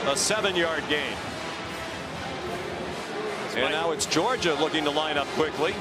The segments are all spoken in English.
a 7-yard gain. And now it's Georgia looking to line up quickly.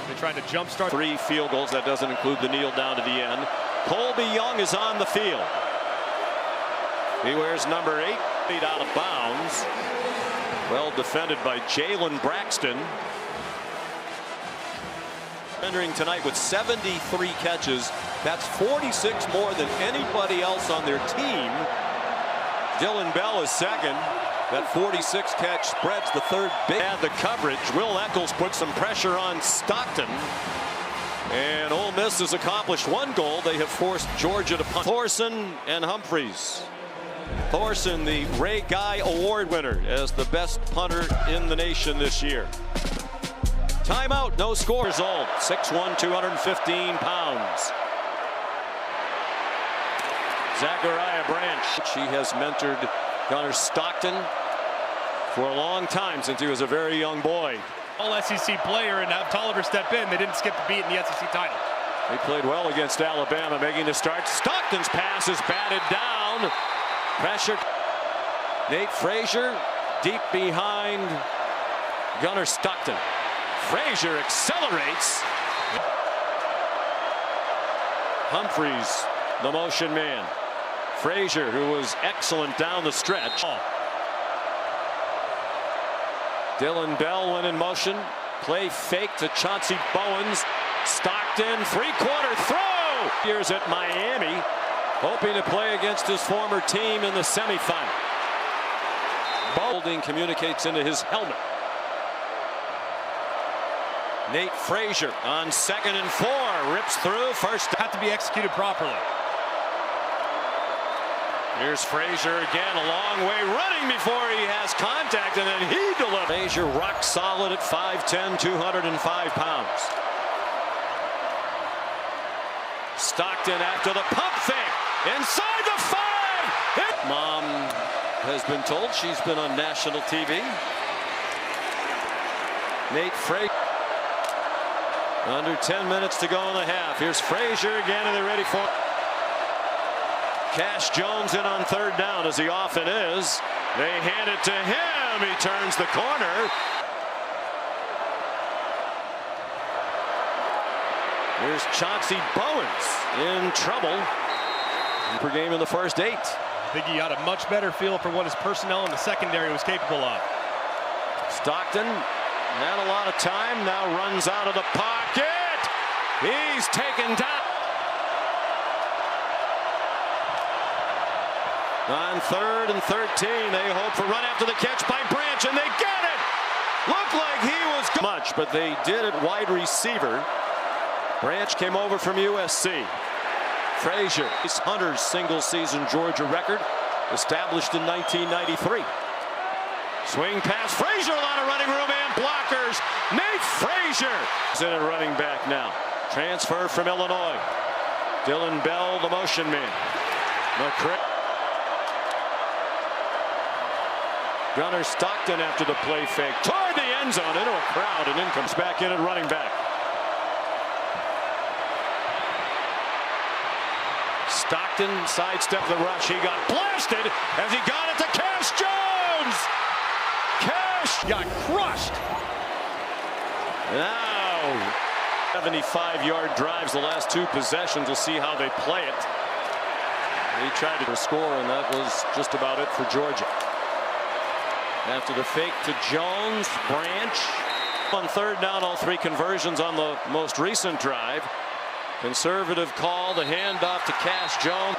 They're trying to jumpstart 3 field goals. That doesn't include the kneel down to the end. Colby Young is on the field. He wears number 8, out of bounds. Well defended by Jalen Braxton. Entering tonight with 73 catches. That's 46 more than anybody else on their team. Dylan Bell is second. That 46 catch spreads the third big. And the coverage. Will Eccles put some pressure on Stockton. And Ole Miss has accomplished 1 goal. They have forced Georgia to punt. Thorson and Humphreys. Thorson, the Ray Guy Award winner, as the best punter in the nation this year. Timeout, no score. Result, 6'1", 215 pounds. Zachariah Branch. She has mentored Gunnar Stockton for a long time, since he was a very young boy. All SEC player, and have Tolliver step in. They didn't skip a beat in the SEC title. He played well against Alabama, making the start. Stockton's pass is batted down. Pressure. Nate Frazier deep behind Gunnar Stockton. Frazier accelerates. Humphreys, the motion man. Frazier, who was excellent down the stretch. Dylan Bell went in motion. Play fake to Chauncey Bowens. Stockton, 3-quarter throw. Years at Miami, hoping to play against his former team in the semifinal. Bowling communicates into his helmet. Nate Frazier on 2nd and 4, rips through. First have to be executed properly. Here's Frazier again, a long way running before he has contact, and then he delivers. Frazier rock solid at 5'10", 205 pounds. Stockton after the pump fake, inside the 5. Mom has been told she's been on national TV. Nate Frazier. Under 10 minutes to go in the half. Here's Frazier again, and they're ready for it. Cash Jones in on 3rd down, as he often is. They hand it to him. He turns the corner. Here's Chauncey Bowens in trouble. Per game in the first 8. I think he got a much better feel for what his personnel in the secondary was capable of. Stockton had a lot of time, now runs out of the pocket. He's taken down. On 3rd and 13, they hope for run after the catch by Branch, and they get it. Looked like he was much, but they did it wide receiver. Branch came over from USC. Frazier, it's Hunter's single-season Georgia record, established in 1993. Swing pass, Frazier, a lot of running room and blockers. Nate Frazier is in at running back now. Transfer from Illinois. Dylan Bell, the motion man. Gunnar Stockton after the play fake toward the end zone into a crowd, and in comes back in at running back. Stockton sidestepped the rush. He got blasted as he got it to Cash Jones. Cash got crushed. Now 75-yard drives the last 2 possessions. We'll see how they play it. He tried to score, and that was just about it for Georgia. After the fake to Jones, Branch. On 3rd down, all 3 conversions on the most recent drive. Conservative call, the handoff to Cash Jones.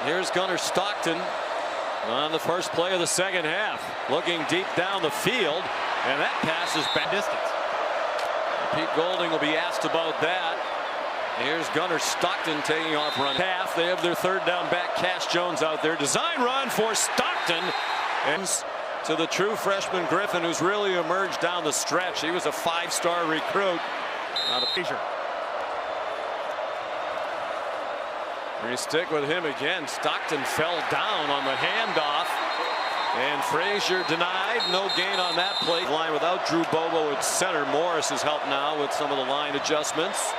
Here's Gunnar Stockton on the first play of the 2nd half. Looking deep down the field, and that pass is back distance. Pete Golding will be asked about that. Here's Gunnar Stockton taking off run half. They have their 3rd down back, Cash Jones out there. Design run for Stockton. And to the true freshman Griffin, who's really emerged down the stretch. He was a 5-star recruit out of Frazier. We stick with him again. Stockton fell down on the handoff, and Frazier denied. No gain on that play. Line without Drew Bobo at center. Morris has helped now with some of the line adjustments.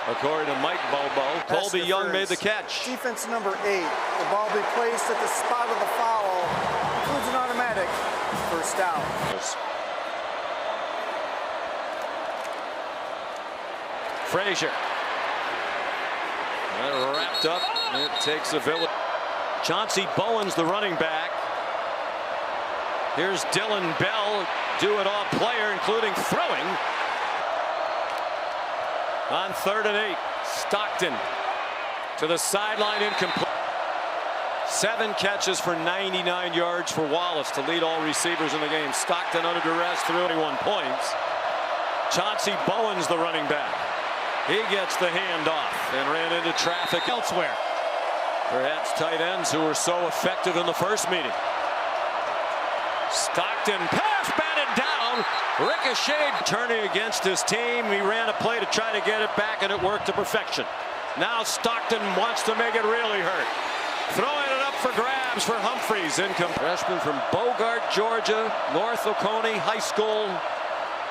According to Mike Bobo, Colby Young made the catch. Defense number 8. The ball will be placed at the spot of the foul. Includes an automatic first down. Frazier. Wrapped up. It takes a village. Chauncey Bowen's the running back. Here's Dylan Bell, do-it-all player, including throwing. On 3rd and 8, Stockton to the sideline, incomplete. 7 catches for 99 yards for Wallace to lead all receivers in the game. Stockton under duress, threw 21 points. Chauncey Bowen's the running back. He gets the handoff and ran into traffic elsewhere. Perhaps tight ends who were so effective in the first meeting. Stockton pass batted down. Ricocheted, turning against his team. He ran a play to try to get it back, and it worked to perfection. Now Stockton wants to make it really hurt. Throwing it up for grabs for Humphreys. Income freshman from Bogart, Georgia, North Oconee High School,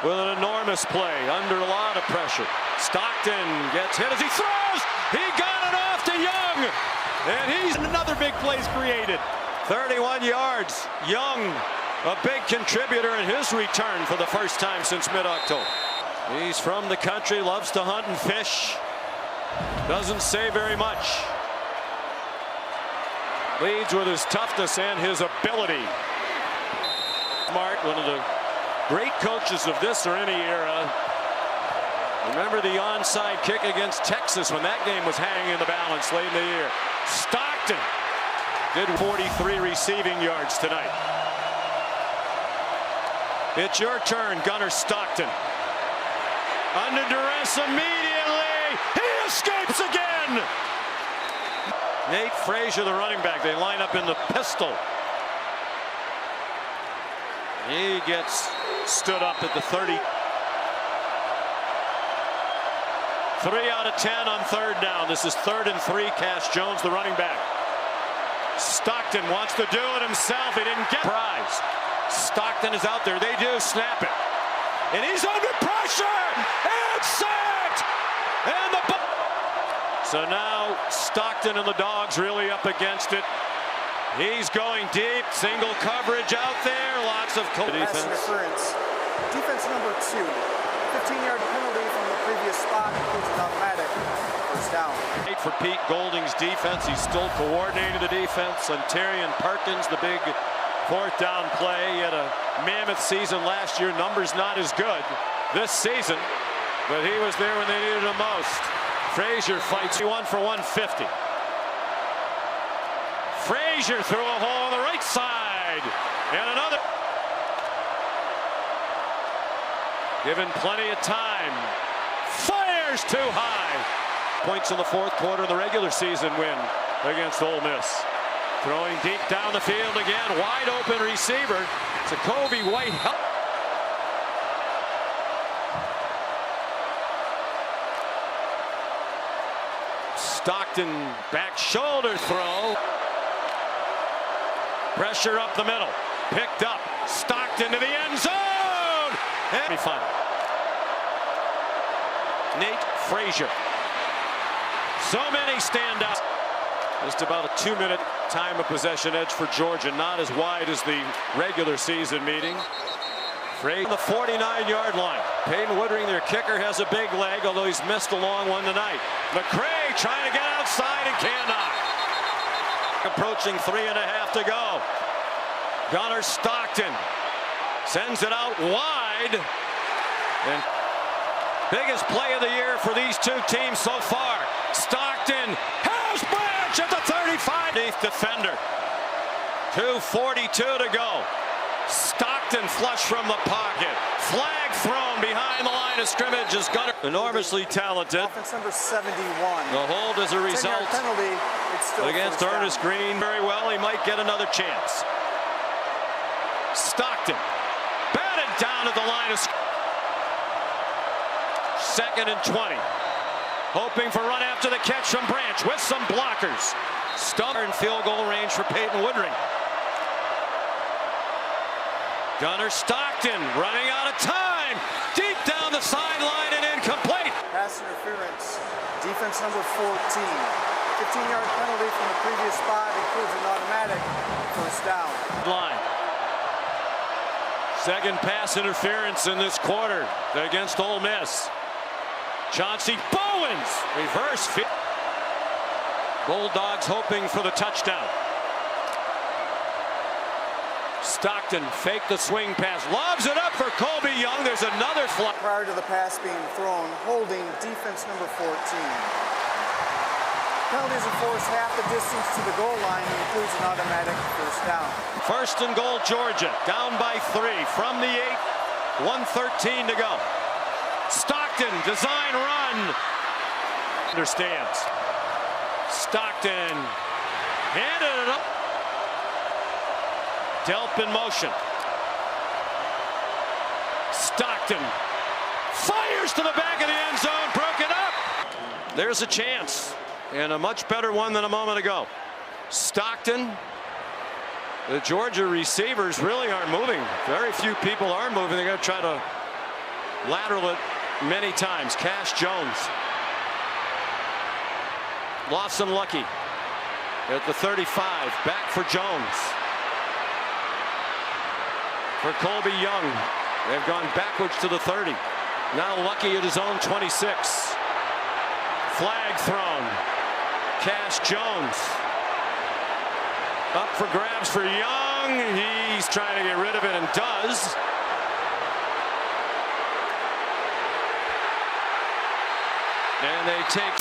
with an enormous play under a lot of pressure. Stockton gets hit as he throws. He got it off to Young, and he's Another big play's created. 31 yards. Young, a big contributor in his return for the first time since mid-October. He's from the country, loves to hunt and fish. Doesn't say very much. Leads with his toughness and his ability. Smart, one of the great coaches of this or any era. Remember the onside kick against Texas when that game was hanging in the balance late in the year. Stockton did 43 receiving yards tonight. It's your turn, Gunnar Stockton. Under duress immediately. He escapes again. Nate Frazier, the running back. They line up in the pistol. He gets stood up at the 30. 3 out of 10 on 3rd down. This is 3rd and 3. Cash Jones, the running back. Stockton wants to do it himself. He didn't get prize. Stockton is out there. They do snap it. And he's under pressure. And sacked. And the so now Stockton and the Dogs really up against it. He's going deep. Single coverage out there. Lots of pass interference. Defense number 2. 15-yard penalty from the previous spot. Includes an automatic first down. For Pete Golding's defense. He's still coordinating the defense. Ontarian Perkins, the big 4th down play. He had a mammoth season last year. Numbers not as good this season, but he was there when they needed him most. Frazier fights. He 1 for 150. Frazier threw a hole on the right side. And another. Given plenty of time. Fires too high. Points in the 4th quarter of the regular season win against Ole Miss. Throwing deep down the field again. Wide open receiver. Jacoby White. Stockton back shoulder throw. Pressure up the middle. Picked up. Stockton to the end zone. And final. Nate Frazier. So many standouts. Just about a 2-minute time of possession edge for Georgia. Not as wide as the regular season meeting. Frazier on the 49-yard line. Peyton Woodring, their kicker, has a big leg, although he's missed a long one tonight. McCray trying to get outside and cannot. Approaching 3.5 to go. Gunnar Stockton sends it out wide. And biggest play of the year for these two teams so far. Stockton has Branch at the 35. Defender. 2:42 to go. Stockton flush from the pocket. Flag thrown behind the line of scrimmage as Gunnar. Enormously talented. Offense number 71. The hold as a result. 10-yard penalty. It's still Against Ernest Green. Very well. He might get another chance. Stockton. Batted down at the line of scrimmage. 2nd and 20. Hoping for run after the catch from Branch with some blockers. Stumper in field goal range for Peyton Woodring. Gunnar Stockton running out of time. Deep down the sideline and incomplete. Pass interference. Defense number 14. 15-yard penalty from the previous spot includes an automatic first down. Line. Second pass interference in this quarter against Ole Miss. Chauncey Bowens reverse fit. Bulldogs hoping for the touchdown. Stockton faked the swing pass, lobs it up for Colby Young. There's another fly. Prior to the pass being thrown, holding defense number 14. Penalties enforce half the distance to the goal line and includes an automatic first down. First and goal, Georgia, down by 3 from the 8, 1:13 to go. Stockton, design run. Understands. Stockton handed it up. Delp in motion. Stockton fires to the back of the end zone, broken up. There's a chance, and a much better one than a moment ago. Stockton. The Georgia receivers really aren't moving. Very few people are moving. They're going to try to lateral it many times. Cash Jones. Lawson Lucky at the 35. Back for Jones. For Colby Young. They've gone backwards to the 30. Now Lucky at his own 26. Flag thrown. Cash Jones. Up for grabs for Young. He's trying to get rid of it and does. And they take